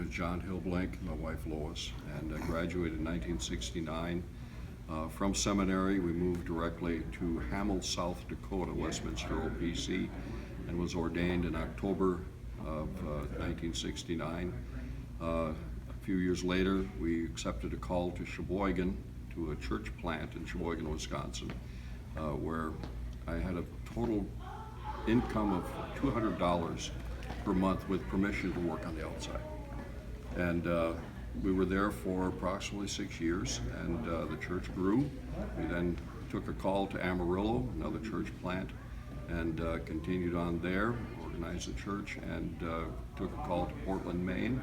is John Hilbelink, my wife Lois, and I graduated in 1969. From seminary, we moved directly to Hamel, South Dakota, Westminster OPC, and was ordained in October of 1969. A few years later, we accepted a call to Sheboygan, to a church plant in Sheboygan, Wisconsin, where I had a total income of $200 per month with permission to work on the outside. And we were there for approximately 6 years, and the church grew. We then took a call to Amarillo, another church plant, and continued on there, organized the church, and took a call to Portland, Maine.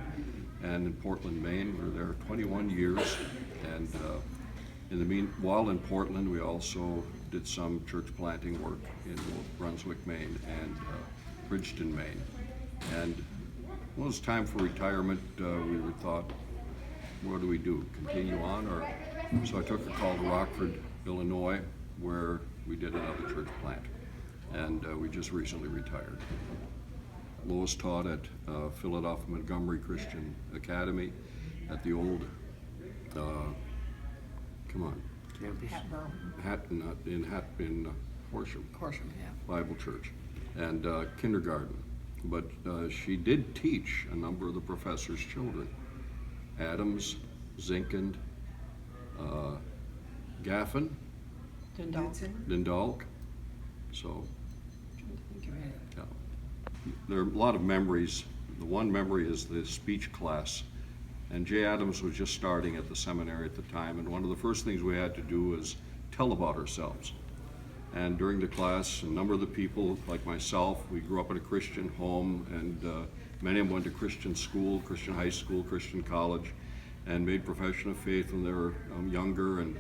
And in Portland, Maine, we were there 21 years. And while in Portland, we also did some church planting work in Brunswick, Maine, and Bridgeton, Maine. And when it was time for retirement, we thought, what do we do? Continue on? So I took a call to Rockford, Illinois, where we did another church plant. And we just recently retired. Lois taught at Philadelphia Montgomery Christian Academy at the old, Horsham Bible Church, and kindergarten. But she did teach a number of the professors' children: Adams, Zinkind, Gaffin, Dindalk. So, yeah. There are a lot of memories. The one memory is the speech class. And Jay Adams was just starting at the seminary at the time, and one of the first things we had to do was tell about ourselves. And during the class, a number of the people, like myself, we grew up in a Christian home, and many of them went to Christian school, Christian high school, Christian college, and made profession of faith when they were younger, and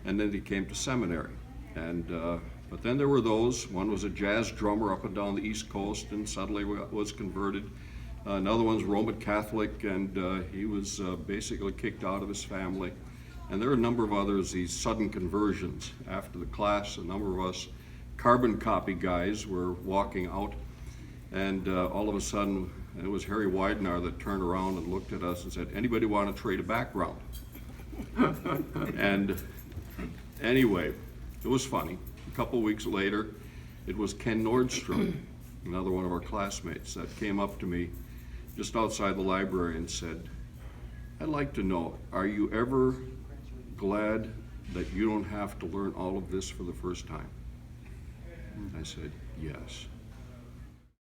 then they came to seminary. And but then there were those. One was a jazz drummer up and down the East Coast, and suddenly was converted. Another one's Roman Catholic, and he was basically kicked out of his family. And there are a number of others, these sudden conversions. After the class, a number of us carbon copy guys were walking out, and all of a sudden, it was Harry Widenar that turned around and looked at us and said, "Anybody want to trade a background?" And anyway, it was funny. A couple weeks later, it was Ken Nordstrom, another one of our classmates, that came up to me just outside the library and said, "I'd like to know, are you ever glad that you don't have to learn all of this for the first time?" I said, "Yes."